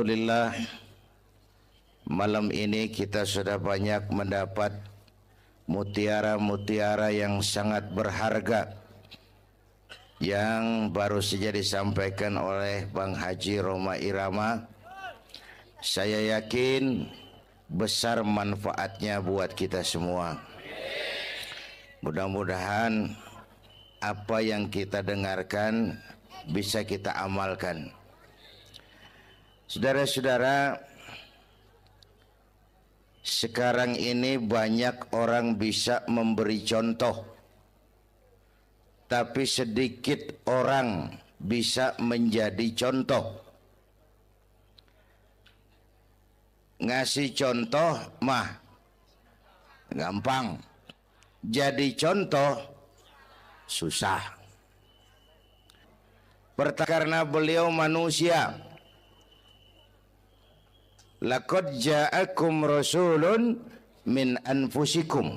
Alhamdulillah, malam ini kita sudah banyak mendapat mutiara-mutiara yang sangat berharga yang baru saja disampaikan oleh Bang Haji Roma Irama. Saya yakin besar manfaatnya buat kita semua. Mudah-mudahan apa yang kita dengarkan bisa kita amalkan. Saudara-saudara, sekarang ini banyak orang bisa memberi contoh, tapi sedikit orang bisa menjadi contoh. Ngasih contoh mah gampang, jadi contoh susah. Karena beliau manusia. Laqad ja'akum rasulun min anfusikum.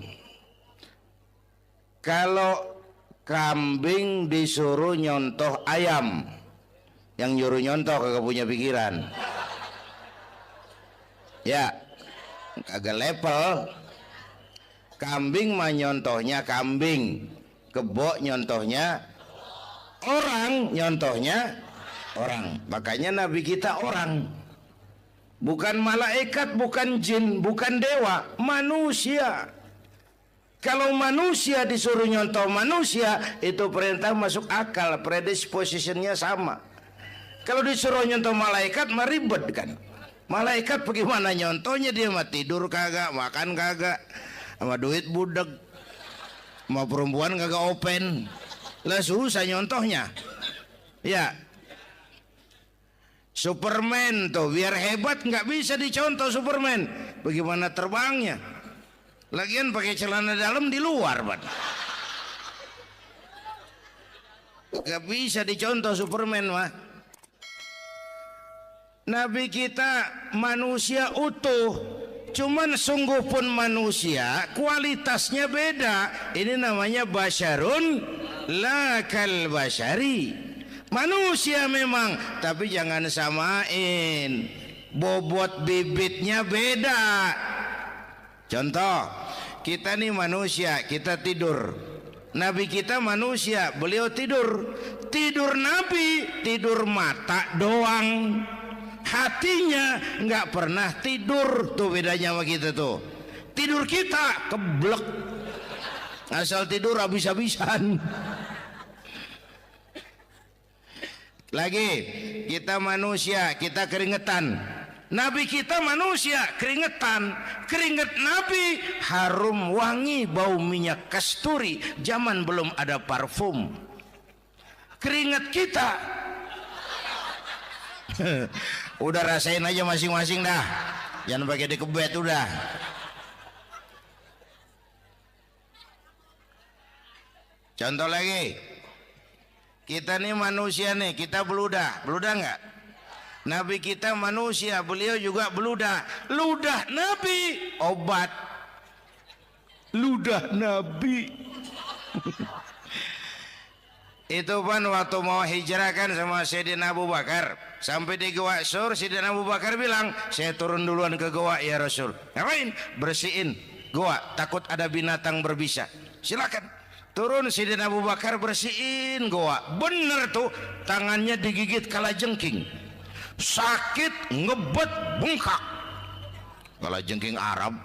Kalau kambing disuruh nyontoh ayam, yang nyuruh nyontoh kagak punya pikiran. Ya, kagak level. Kambing mah nyontohnya kambing, kebo nyontohnya orang, nyontohnya orang. Makanya Nabi kita orang. Bukan malaikat, bukan jin, bukan dewa, manusia. Kalau manusia disuruh nyontoh manusia, itu perintah masuk akal, predispositionnya sama. Kalau disuruh nyontoh malaikat, mah ribet kan. Malaikat bagaimana nyontohnya, dia mah tidur kagak, makan kagak, sama duit budeg, sama perempuan kagak open. Lah susah nyontohnya. Ya. Superman tuh biar hebat nggak bisa dicontoh Superman. Bagaimana terbangnya? Lagian pakai celana dalam di luar, Pak. Nggak bisa dicontoh Superman mah. Nabi kita manusia utuh, cuman sungguh pun manusia, kualitasnya beda. Ini namanya basyarun la kal basyari. Manusia memang, tapi jangan samain. Bobot bibitnya beda. Contoh, kita nih manusia, kita tidur. Nabi kita manusia, beliau tidur. Tidur Nabi, tidur mata doang. Hatinya nggak pernah tidur. Tuh bedanya sama kita tuh. Tidur kita keblek. Asal tidur habis-habisan. Lagi, kita manusia, kita keringetan. Nabi kita manusia, keringetan. Keringet Nabi harum wangi, bau minyak kasturi. Zaman belum ada parfum. Keringet kita udah rasain aja masing-masing dah. Jangan pakai dikebet udah. Contoh lagi. Kita nih manusia nih, kita beludah nggak? Nabi kita manusia, beliau juga beludah. Ludah Nabi obat. Ludah Nabi. Itu kan waktu mau hijrah kan sama Sayyidina Abu Bakar, sampai di Gua Sur, Sayyidina Abu Bakar bilang, saya turun duluan ke gua ya Rasul. Ngapain? Bersihin gua, takut ada binatang berbisa. Silakan. Turun Sayyidina Abu Bakar bersihin gua. Bener tuh, tangannya digigit kalajengking. Sakit, ngebet, bengkak. Kalajengking Arab.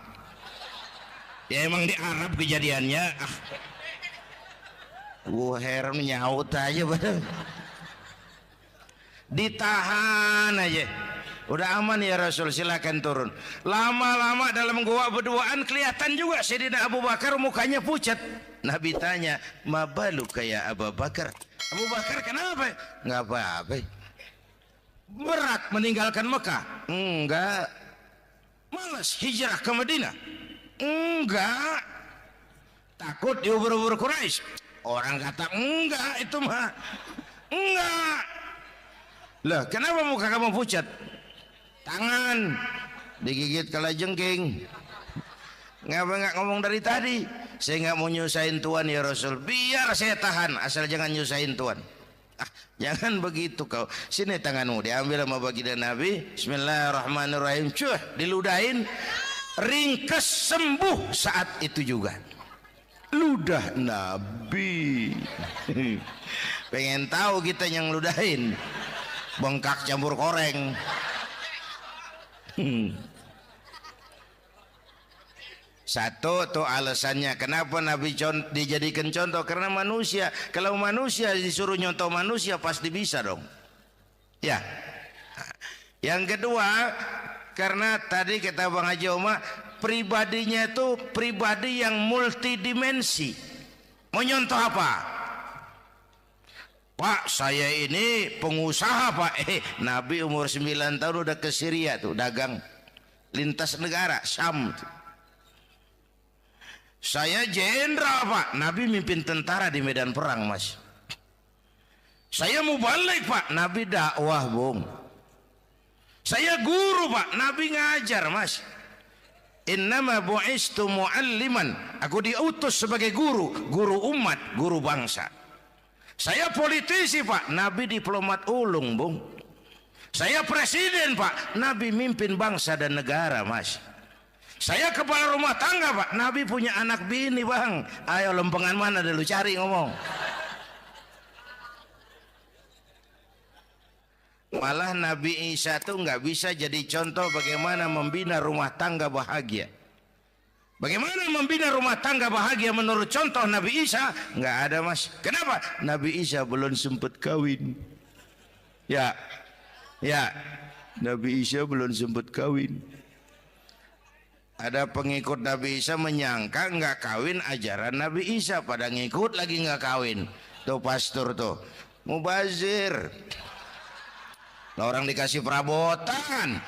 Ya emang di Arab kejadiannya. Gua heran nyaut aja. Ditahan aja. Udah aman ya Rasul, silakan turun. Lama-lama dalam gua berduaan kelihatan juga Sayyidina Abu Bakar mukanya pucat. Nabi tanya, "Mabalu kayak Abu Bakar?" Abu Bakar kenapa? Enggak apa-apa. Berat meninggalkan Mekah? Enggak. Malas hijrah ke Madinah? Enggak. Takut diubur-ubur Quraisy? Orang kata enggak, itu mah enggak. Lah, kenapa muka kamu pucat? Tangan digigit kalajengking. Ngapa nggak ngomong dari tadi? Saya nggak mau nyusahin Tuhan ya Rasul. Biar saya tahan, asal jangan nyusahin Tuhan. Jangan begitu kau. Sini tanganmu, diambil sama baginda Nabi. Bismillahirrahmanirrahim. Cuh, diludahin. Ringkes sembuh saat itu juga. Ludah Nabi. Pengen tahu kita yang ludahin. Bengkak campur koreng. Satu tuh alasannya kenapa Nabi dijadikan contoh, karena manusia. Kalau manusia disuruh nyontoh manusia pasti bisa dong. Ya. Yang kedua, karena tadi kata Bang Haji Oma, pribadinya itu pribadi yang multidimensi. Mau nyontoh apa? Pak, saya ini pengusaha Pak. Nabi umur 9 tahun udah ke Syria tuh dagang lintas negara Syam tuh. Saya jenderal Pak, Nabi mimpin tentara di medan perang Mas. Saya mau balik Pak, Nabi dakwah Bung. Saya guru Pak, Nabi ngajar Mas. Innama bu'istu mu'alliman, aku diutus sebagai guru, guru umat, guru bangsa. Saya politisi Pak, Nabi diplomat ulung Bung. Saya presiden Pak, Nabi mimpin bangsa dan negara Mas. Saya kepala rumah tangga Pak, Nabi punya anak bini Bang. Ayo lempengan mana dulu cari ngomong. Malah Nabi Isa tuh nggak bisa jadi contoh bagaimana membina rumah tangga bahagia. Bagaimana membina rumah tangga bahagia menurut contoh Nabi Isa? Nggak ada Mas. Kenapa? Nabi Isa belum sempat kawin. Ya, Nabi Isa belum sempat kawin. Ada pengikut Nabi Isa menyangka nggak kawin ajaran Nabi Isa, pada ngikut lagi nggak kawin. Tuh pastor tuh mubazir. Orang dikasih perabotan.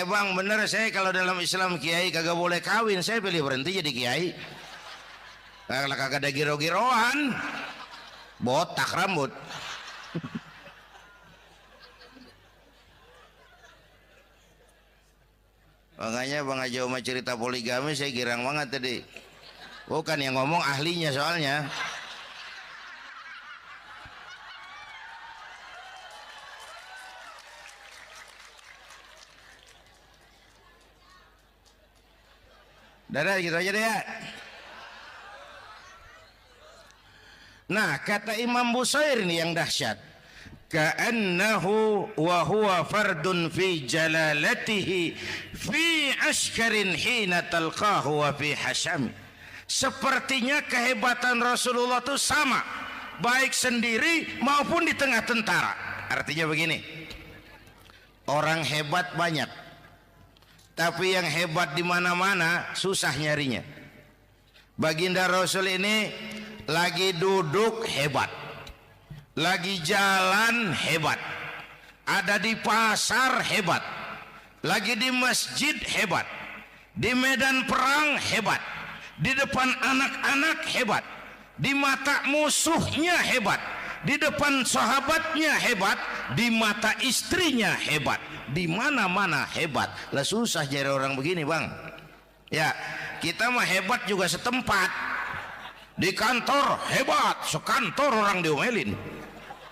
Bang bener, saya kalau dalam Islam kiai kagak boleh kawin, saya pilih berhenti jadi kiai. Kalau kagak ada giro-giroan, botak rambut. Makanya Bang Haji Oma cerita poligami saya girang banget tadi. Bukan yang ngomong ahlinya soalnya. Dadah gitu aja deh ya. Nah kata Imam Busair ini yang dahsyat. Ka'annahu wa huwa fardun fi jalalatihi fi askarin hina talqahu wa fi hasham. Sepertinya kehebatan Rasulullah itu sama, baik sendiri maupun di tengah tentara. Artinya begini, orang hebat banyak, tapi yang hebat di mana-mana susah nyarinya. Baginda Rasul ini lagi duduk hebat, lagi jalan hebat, ada di pasar hebat, lagi di masjid hebat, di medan perang hebat, di depan anak-anak hebat, di mata musuhnya hebat, di depan sahabatnya hebat, di mata istrinya hebat, di mana-mana hebat. Lah susah jadi orang begini Bang. Ya, kita mah hebat juga setempat. Di kantor hebat, sekantor orang diomelin.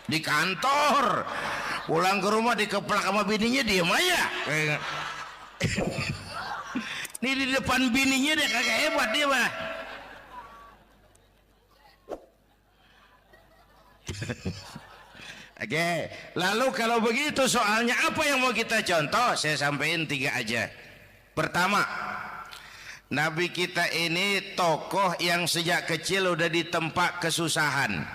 Di kantor, pulang ke rumah dikeplak sama bininya diem aja. Ini di depan bininya dia kagak hebat dia mah. Oke, lalu kalau begitu soalnya apa yang mau kita contoh? Saya sampaikan 3 aja. Pertama, Nabi kita ini tokoh yang sejak kecil udah ditempa kesusahan.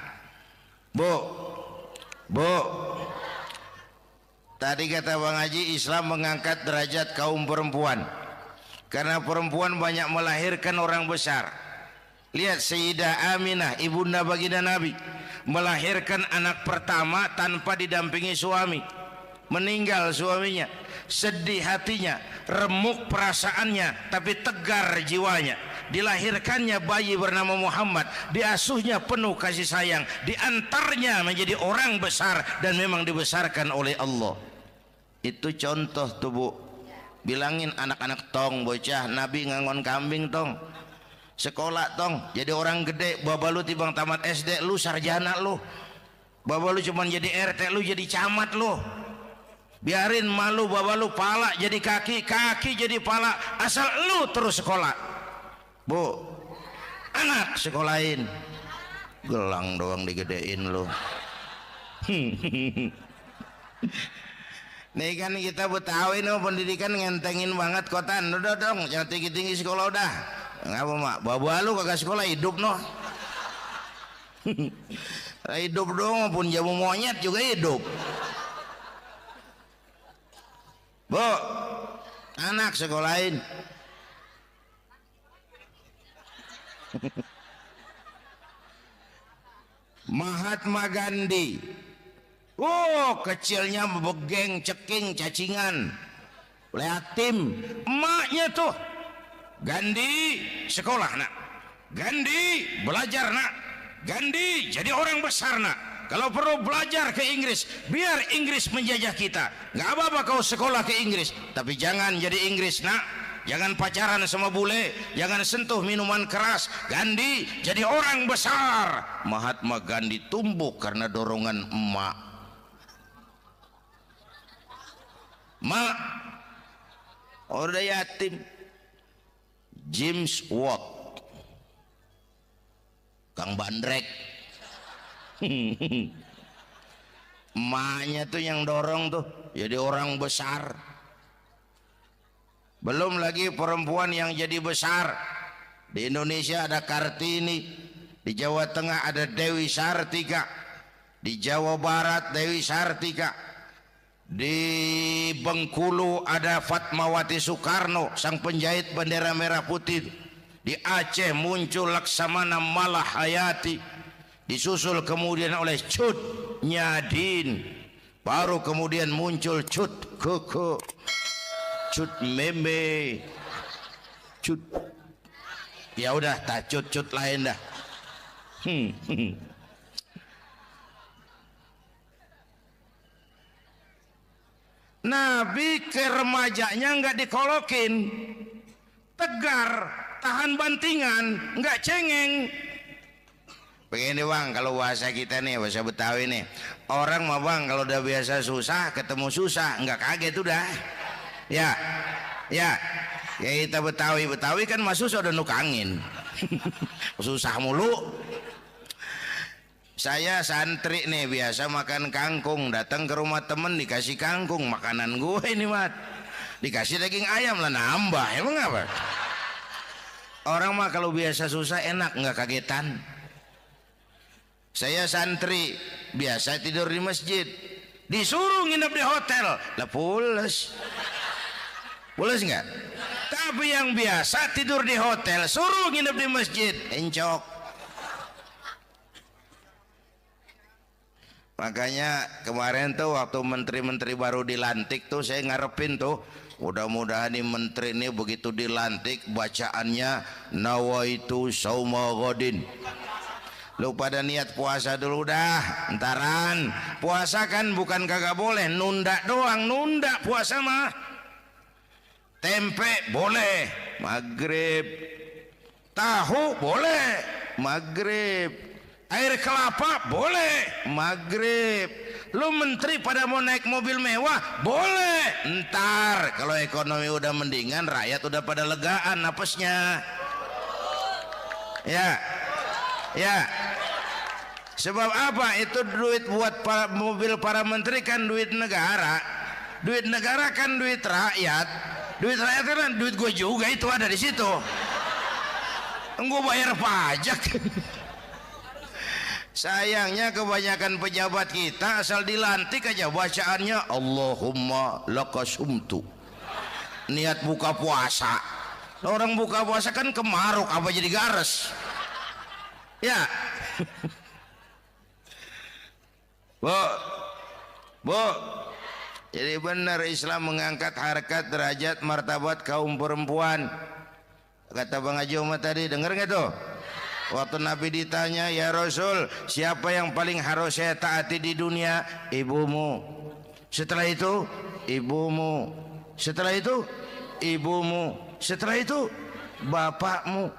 Bu, tadi kata Bang Haji, Islam mengangkat derajat kaum perempuan karena perempuan banyak melahirkan orang besar. Lihat Sayyidah Aminah, ibunda baginda Nabi, melahirkan anak pertama tanpa didampingi suami. Meninggal suaminya, sedih hatinya, remuk perasaannya, tapi tegar jiwanya. Dilahirkannya bayi bernama Muhammad, diasuhnya penuh kasih sayang, diantarnya menjadi orang besar dan memang dibesarkan oleh Allah. Itu contoh tuh Bu. Bilangin anak-anak tong bocah Nabi ngangon kambing tong. sekolah tong jadi orang gede, baba lu tibang tamat SD lu sarjana lu, baba lu cuman jadi RT lu jadi camat lu. Biarin malu baba lu pala jadi kaki, kaki jadi pala, asal lu terus sekolah. Bu, anak sekolahin, gelang doang digedein lu. Nih kan kita Betawi no pendidikan ngentengin banget kotan. Udah dong jangan tinggi-tinggi sekolah udah. Ngapa mak? Baba lu kagak sekolah hidup no. Hidup dong pun jamu monyet juga hidup. Bu, anak sekolahin. Mahatma Gandhi. Oh, kecilnya begeng, ceking, cacingan, yatim. Emaknya tuh, Gandhi sekolah nak, Gandhi belajar nak, Gandhi jadi orang besar nak. Kalau perlu belajar ke Inggris, biar Inggris menjajah kita. Gak apa-apa kau sekolah ke Inggris, tapi jangan jadi Inggris nak. Jangan pacaran sama bule, jangan sentuh minuman keras. Gandhi jadi orang besar. Mahatma Gandhi tumbuh karena dorongan emak. Mak, udah yatim. James Watt, Kang Bandrek. Emaknya tuh yang dorong tuh jadi orang besar. Belum lagi perempuan yang jadi besar. Di Indonesia ada Kartini, di Jawa Tengah ada Dewi Sartika, di Jawa Barat Dewi Sartika, di Bengkulu ada Fatmawati Soekarno, sang penjahit bendera merah putih. Di Aceh muncul Laksamana Malahayati, disusul kemudian oleh Cut Nyadin, baru kemudian muncul Cut Keke, Cut Meme, Cut, ya udah tak cut lain dah. Nabi ke remajanya nggak dikolokin, tegar, tahan bantingan, nggak cengeng. Begini bang, kalau bahasa kita nih, bahasa Betawi nih, orang mah bang kalau udah biasa susah, ketemu susah, nggak kaget udah. Ya, ya, ya kita Betawi kan masuk udah nukangin, susah mulu. Saya santri nih biasa makan kangkung, datang ke rumah temen dikasih kangkung, makanan gue ini mat, dikasih daging ayam lah nambah, emang apa? Orang mah kalau biasa susah enak nggak kagetan. Saya santri biasa tidur di masjid, disuruh nginep di hotel, lah pules nggak? Tapi yang biasa tidur di hotel, suruh nginep di masjid, encok. Makanya kemarin tuh waktu menteri-menteri baru dilantik tuh saya ngarepin tuh, mudah-mudahan nih menteri ini begitu dilantik bacaannya nawaitu sauma ghadin. Lu pada niat puasa dulu dah, entaran. Puasa kan bukan kagak boleh, nunda doang, nunda puasa mah. Tempe boleh maghrib, tahu boleh maghrib, air kelapa boleh maghrib. Lu menteri pada mau naik mobil mewah boleh, ntar kalau ekonomi udah mendingan, rakyat udah pada legaan napasnya. Ya, ya. Sebab apa? Itu duit buat para mobil para menteri kan duit negara. Duit negara kan duit rakyat. Duit rakyat kan duit gue juga, itu ada di situ. Gue bayar pajak. Sayangnya kebanyakan pejabat kita asal dilantik aja bacaannya Allahumma lakasumtu, niat buka puasa. Orang buka puasa kan kemaruk, apa jadi gares? Ya. Bu, jadi benar Islam mengangkat harkat, derajat, martabat kaum perempuan. Kata Bang Haji Umar tadi, dengar nggak tuh? Waktu Nabi ditanya, ya Rasul, siapa yang paling harus saya taati di dunia? Ibumu. Setelah itu, ibumu. Setelah itu, ibumu. Setelah itu, bapakmu.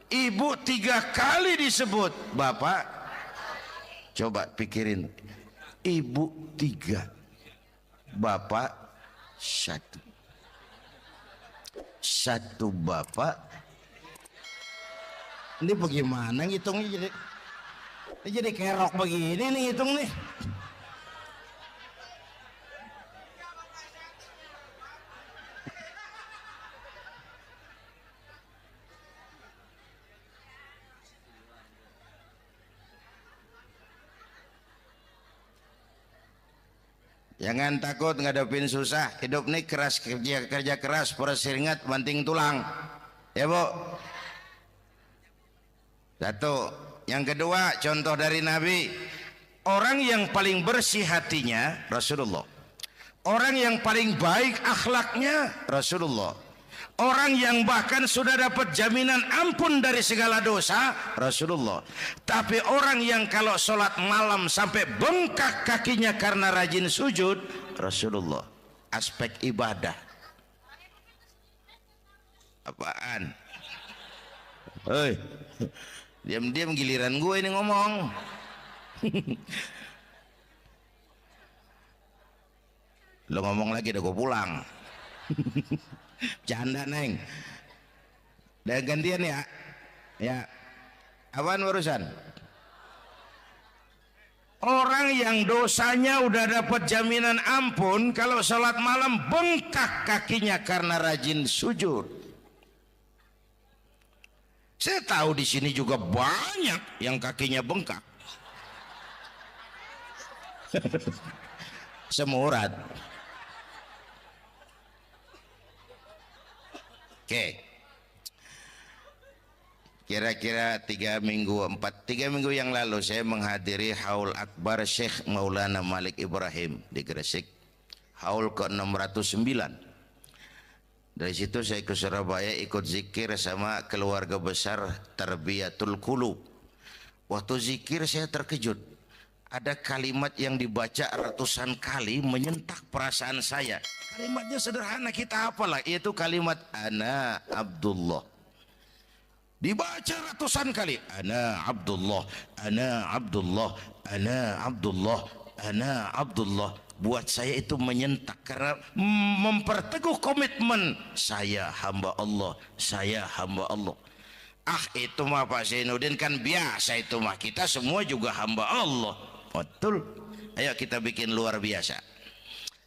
Ibu 3 kali disebut, bapak coba pikirin, ibu 3, bapak 1. 1 bapak. Ini bagaimana ngitungnya, jadi kerok begini nih ngitung nih. Jangan takut ngadepin susah. Hidup nih keras, kerja keras, perseringat banting tulang. Ya Bu. 1. Yang kedua, contoh dari Nabi. Orang yang paling bersih hatinya Rasulullah. Orang yang paling baik akhlaknya Rasulullah. Orang yang bahkan sudah dapat jaminan ampun dari segala dosa Rasulullah. Tapi orang yang kalau sholat malam sampai bengkak kakinya karena rajin sujud Rasulullah. Aspek ibadah. Apaan? Hei, diam-diam giliran gue ini ngomong. Lo ngomong lagi udah gue pulang. Canda neng. Dan gantian ya. Ya. Apaan urusan? Orang yang dosanya udah dapat jaminan ampun kalau sholat malam bengkak kakinya karena rajin sujud. Saya tahu di sini juga banyak yang kakinya bengkak. Semurat. Oke, kira-kira 3 minggu yang lalu saya menghadiri haul akbar Syekh Maulana Malik Ibrahim di Gresik, haul ke-609. Dari situ saya ke Surabaya ikut zikir sama keluarga besar Tarbiyatul Qulub. Waktu zikir saya terkejut, ada kalimat yang dibaca ratusan kali menyentak perasaan saya. Kalimatnya sederhana, kita apalah, yaitu kalimat ana Abdullah. Dibaca ratusan kali, ana Abdullah, ana Abdullah, ana Abdullah, ana Abdullah. Buat saya itu menyentak karena memperteguh komitmen, saya hamba Allah, saya hamba Allah. Ah, itu mah Pak Zainuddin kan biasa, itu mah kita semua juga hamba Allah. Betul. Ayo kita bikin luar biasa.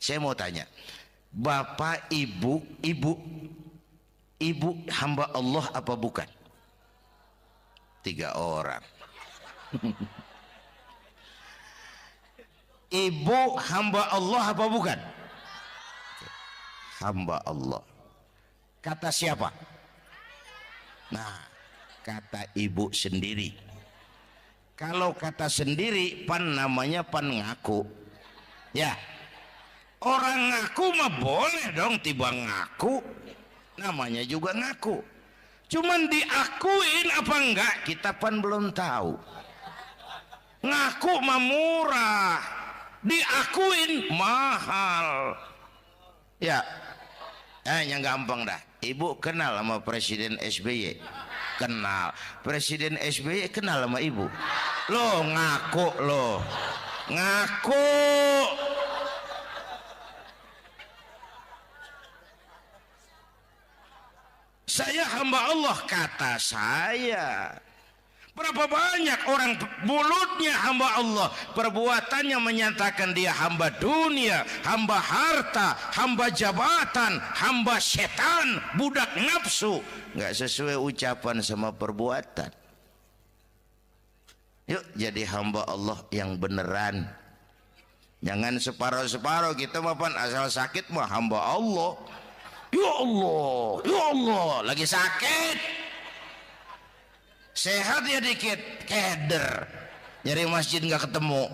Saya mau tanya, Bapak, ibu hamba Allah apa bukan? 3 orang. Ibu hamba Allah apa bukan? Hamba Allah. Kata siapa? Nah, kata ibu sendiri. Kalau kata sendiri, pan namanya pan ngaku. Ya. Orang ngaku mah boleh dong, tiba ngaku, namanya juga ngaku. Cuman diakuin apa enggak kita pan belum tahu. Ngaku mah murah, diakuin mahal. Ya, yang gampang dah. Ibu kenal sama Presiden SBY? Kenal. Presiden SBY kenal sama ibu? Lo ngaku lo, ngaku. Saya hamba Allah, kata saya. Berapa banyak orang mulutnya hamba Allah, perbuatannya menyatakan dia hamba dunia, hamba harta, hamba jabatan, hamba setan, budak nafsu. Nggak sesuai ucapan sama perbuatan. Yuk jadi hamba Allah yang beneran. Jangan separuh-separuh, kita mapan asal sakit mah hamba Allah. Ya Allah, lagi sakit, sehat ya dikit, keder, nyari masjid nggak ketemu.